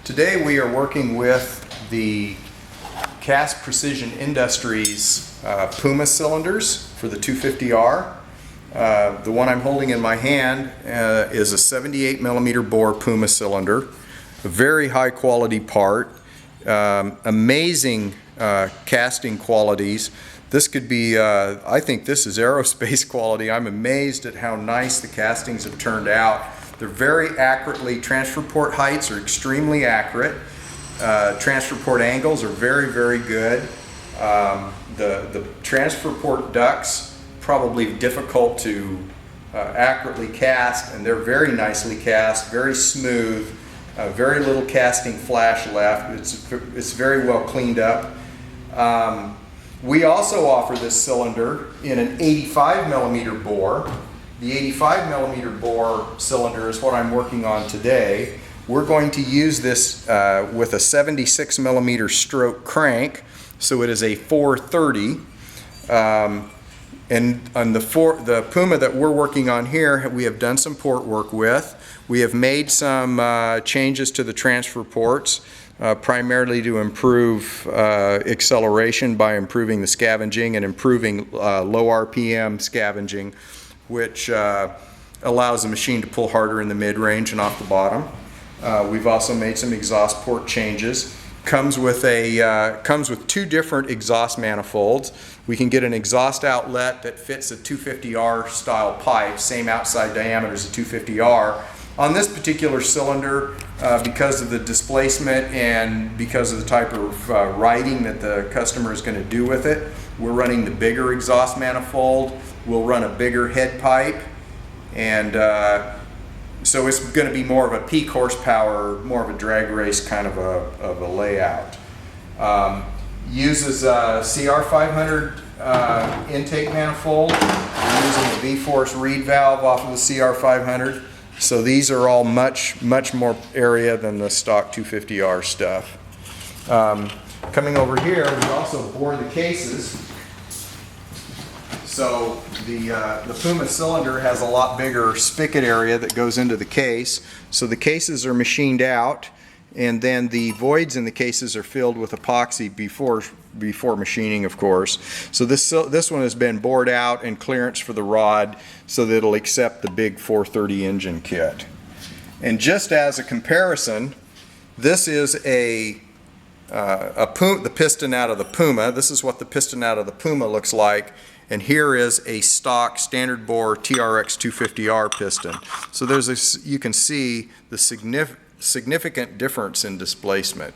Today we are working with the Cast Precision Industries Puma cylinders for the 250R. The one I'm holding in my hand is a 78 millimeter bore Puma cylinder, a very high quality part, amazing casting qualities. This could be, I think this is aerospace quality. I'm amazed at how nice the castings have turned out. They're very accurately, transfer port heights are extremely accurate. Transfer port angles are very, very good. The transfer port ducts, probably difficult to accurately cast, and they're very nicely cast, very smooth, very little casting flash left. It's very well cleaned up. We also offer this cylinder in an 85 millimeter bore. The 85 millimeter bore cylinder is what I'm working on today. We're going to use this with a 76 millimeter stroke crank, so it is a 430. And on the Puma that we're working on here, we have done some port work with. We have made some changes to the transfer ports, primarily to improve acceleration by improving the scavenging and improving low RPM scavenging, which allows the machine to pull harder in the mid-range and off the bottom. We've also made some exhaust port changes. Comes with two different exhaust manifolds. We can get an exhaust outlet that fits a 250R style pipe, same outside diameter as a 250R. On this particular cylinder, because of the displacement and because of the type of riding that the customer is going to do with it, we're running the bigger exhaust manifold. We'll run a bigger head pipe, and so it's going to be more of a peak horsepower, more of a drag race kind of a layout. Uses a CR500 intake manifold. We're using a V-Force reed valve off of the CR500. So these are all much more area than the stock 250R stuff. Coming over here, we also bore the cases. So the Puma cylinder has a lot bigger spigot area that goes into the case. So the cases are machined out, and then the voids in the cases are filled with epoxy before machining, of course. So this one has been bored out and clearance for the rod so that it'll accept the big 430 engine kit. And just as a comparison, this is the piston out of the Puma. This is what the piston out of the Puma looks like. And here is a stock standard bore TRX 250R piston. So you can see the significant difference in displacement.